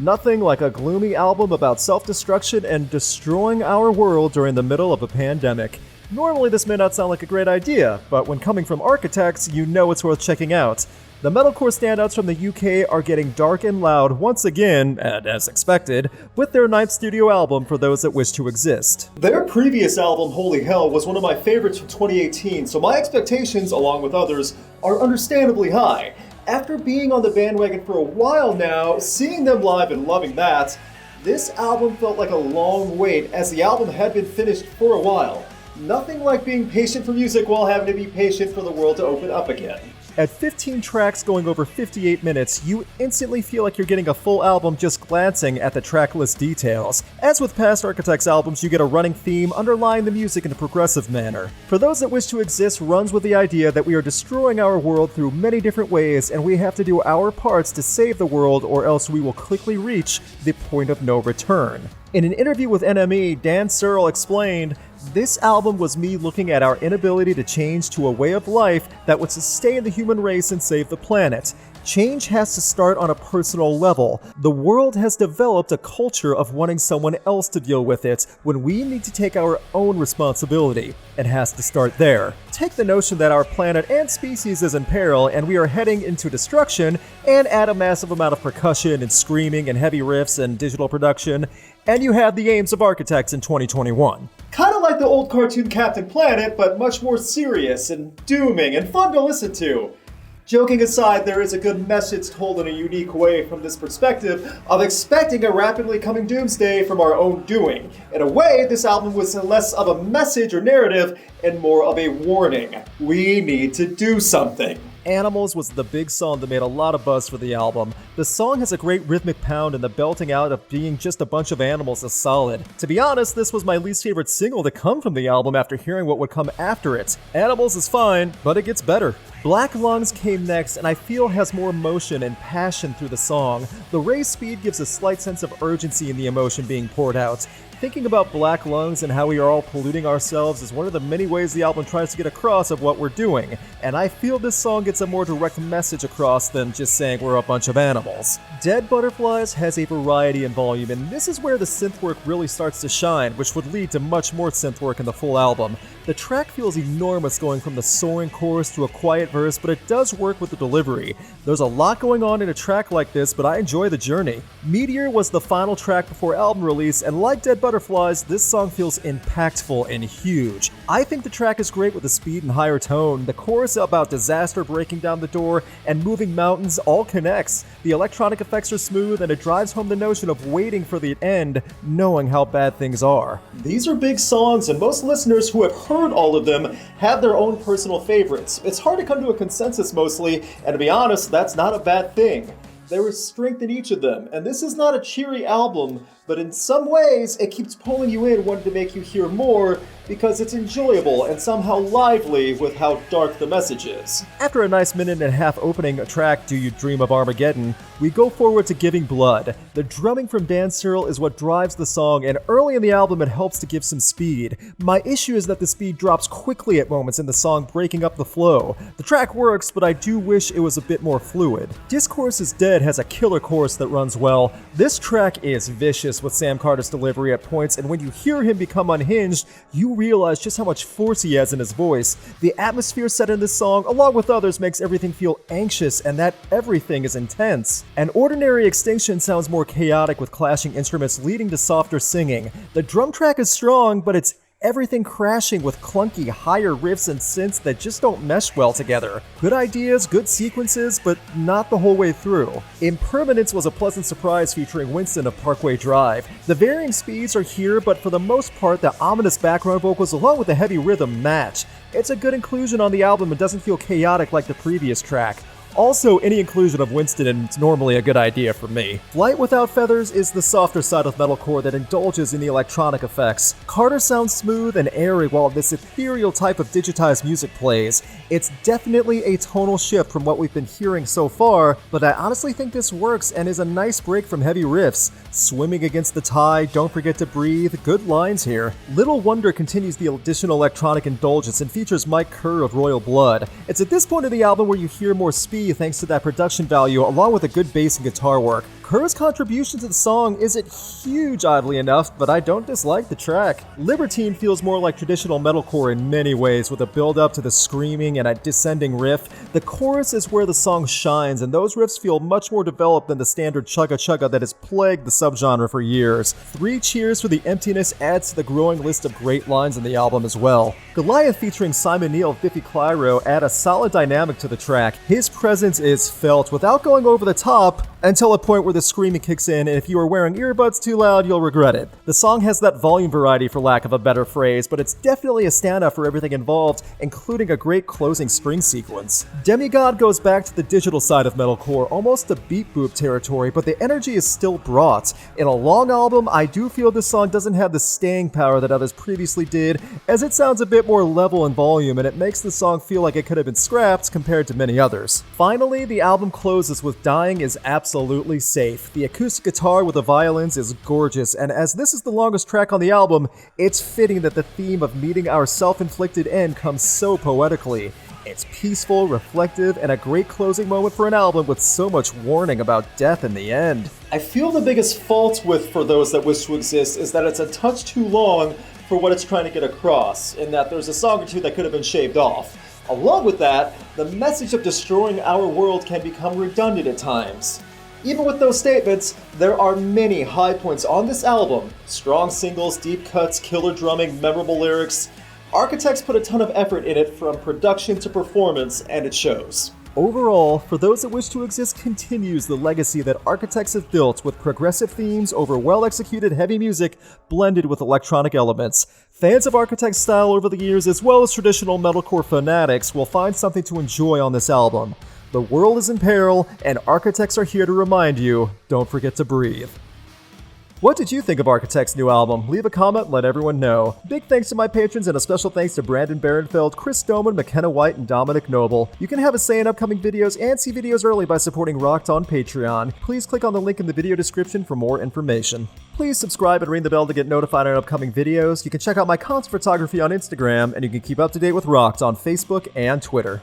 Nothing like a gloomy album about self-destruction and destroying our world during the middle of a pandemic. Normally this may not sound like a great idea, but when coming from architects, you know it's worth checking out. The metalcore standouts from the UK are getting dark and loud once again, and as expected, with their 9th studio album For Those That Wish to Exist. Their previous album, Holy Hell, was one of my favorites from 2018, so my expectations, along with others, are understandably high. After being on the bandwagon for a while now, seeing them live and loving that, this album felt like a long wait, as the album had been finished for a while. Nothing like being patient for music while having to be patient for the world to open up again. At 15 tracks going over 58 minutes, you instantly feel like you're getting a full album just glancing at the track list details. As with past Architects albums, you get a running theme underlying the music in a progressive manner. For Those That Wish to Exist runs with the idea that we are destroying our world through many different ways, and we have to do our parts to save the world, or else we will quickly reach the point of no return. In an interview with NME, Dan Searle explained, "This album was me looking at our inability to change to a way of life that would sustain the human race and save the planet. Change has to start on a personal level. The world has developed a culture of wanting someone else to deal with it when we need to take our own responsibility. It has to start there. Take the notion that our planet and species is in peril and we are heading into destruction, and add a massive amount of percussion and screaming and heavy riffs and digital production, and you have the aims of Architects in 2021. Kinda like the old cartoon Captain Planet, but much more serious and dooming and fun to listen to. Joking aside, there is a good message told in a unique way from this perspective of expecting a rapidly coming doomsday from our own doing. In a way, this album was less of a message or narrative and more of a warning. We need to do something. Animals was the big song that made a lot of buzz for the album. The song has a great rhythmic pound, and the belting out of being just a bunch of animals is solid. To be honest, this was my least favorite single to come from the album after hearing what would come after it. Animals is fine, but it gets better. Black Lungs came next, and I feel has more emotion and passion through the song. The raised speed gives a slight sense of urgency in the emotion being poured out. Thinking about Black Lungs and how we are all polluting ourselves is one of the many ways the album tries to get across of what we're doing, and I feel this song gets a more direct message across than just saying we're a bunch of animals. Dead Butterflies has a variety in volume, and this is where the synth work really starts to shine, which would lead to much more synth work in the full album. The track feels enormous going from the soaring chorus to a quiet verse, but it does work with the delivery. There's a lot going on in a track like this, but I enjoy the journey. Meteor was the final track before album release, and like Dead Butterflies, this song feels impactful and huge. I think the track is great with the speed and higher tone. The chorus about disaster breaking down the door and moving mountains all connects. The electronic effects are smooth, and it drives home the notion of waiting for the end, knowing how bad things are. These are big songs, and most listeners who have heard all of them have their own personal favorites. It's hard to come to a consensus mostly, and to be honest, that's not a bad thing. There is strength in each of them, and this is not a cheery album, but in some ways it keeps pulling you in, wanting to make you hear more, because it's enjoyable and somehow lively with how dark the message is. After a nice minute and a half opening track, Do You Dream of Armageddon, we go forward to Giving Blood. The drumming from Dan Searle is what drives the song, and early in the album it helps to give some speed. My issue is that the speed drops quickly at moments in the song, breaking up the flow. The track works, but I do wish it was a bit more fluid. Discourse is Dead has a killer chorus that runs well. This track is vicious with Sam Carter's delivery at points, and when you hear him become unhinged, you realize just how much force he has in his voice. The atmosphere set in this song, along with others, makes everything feel anxious and that everything is intense. An Ordinary Extinction sounds more chaotic with clashing instruments leading to softer singing. The drum track is strong, but it's everything crashing with clunky, higher riffs and synths that just don't mesh well together. Good ideas, good sequences, but not the whole way through. Impermanence was a pleasant surprise featuring Winston of Parkway Drive. The varying speeds are here, but for the most part, the ominous background vocals along with the heavy rhythm match. It's a good inclusion on the album and doesn't feel chaotic like the previous track. Also, any inclusion of Winston is normally a good idea for me. Flight Without Feathers is the softer side of metalcore that indulges in the electronic effects. Carter sounds smooth and airy while this ethereal type of digitized music plays. It's definitely a tonal shift from what we've been hearing so far, but I honestly think this works and is a nice break from heavy riffs. Swimming Against the Tide, Don't Forget to Breathe, good lines here. Little Wonder continues the additional electronic indulgence and features Mike Kerr of Royal Blood. It's at this point of the album where you hear more speed thanks to that production value along with a good bass and guitar work. Kerr's contribution to the song isn't huge, oddly enough, but I don't dislike the track. Libertine feels more like traditional metalcore in many ways, with a build-up to the screaming and a descending riff. The chorus is where the song shines, and those riffs feel much more developed than the standard chugga-chugga that has plagued the subgenre for years. 3 Cheers for the Emptiness adds to the growing list of great lines in the album as well. Goliath featuring Simon Neil and Biffy Clyro add a solid dynamic to the track. His presence is felt without going over the top, until a point where the screaming kicks in, and if you are wearing earbuds too loud, you'll regret it. The song has that volume variety, for lack of a better phrase, but it's definitely a standout for everything involved, including a great closing string sequence. Demigod goes back to the digital side of metalcore, almost to beat boop territory, but the energy is still brought. In a long album, I do feel this song doesn't have the staying power that others previously did, as it sounds a bit more level in volume, and it makes the song feel like it could have been scrapped compared to many others. Finally, the album closes with Dying is absolutely safe. The acoustic guitar with the violins is gorgeous, and as this is the longest track on the album, it's fitting that the theme of meeting our self-inflicted end comes so poetically. It's peaceful, reflective, and a great closing moment for an album with so much warning about death in the end. I feel the biggest fault with For Those That Wish to Exist is that it's a touch too long for what it's trying to get across, in that there's a song or two that could have been shaved off. Along with that, the message of destroying our world can become redundant at times. Even with those statements, there are many high points on this album. Strong singles, deep cuts, killer drumming, memorable lyrics. Architects put a ton of effort in it from production to performance, and it shows. Overall, For Those That Wish to Exist continues the legacy that Architects have built with progressive themes over well-executed heavy music blended with electronic elements. Fans of Architects' style over the years, as well as traditional metalcore fanatics, will find something to enjoy on this album. The world is in peril, and Architects are here to remind you, don't forget to breathe. What did you think of Architects' new album? Leave a comment and let everyone know. Big thanks to my patrons and a special thanks to Brandon Barenfeld, Chris Doman, McKenna White, and Dominic Noble. You can have a say in upcoming videos and see videos early by supporting Rocked on Patreon. Please click on the link in the video description for more information. Please subscribe and ring the bell to get notified on upcoming videos. You can check out my concert photography on Instagram, and you can keep up to date with Rocked on Facebook and Twitter.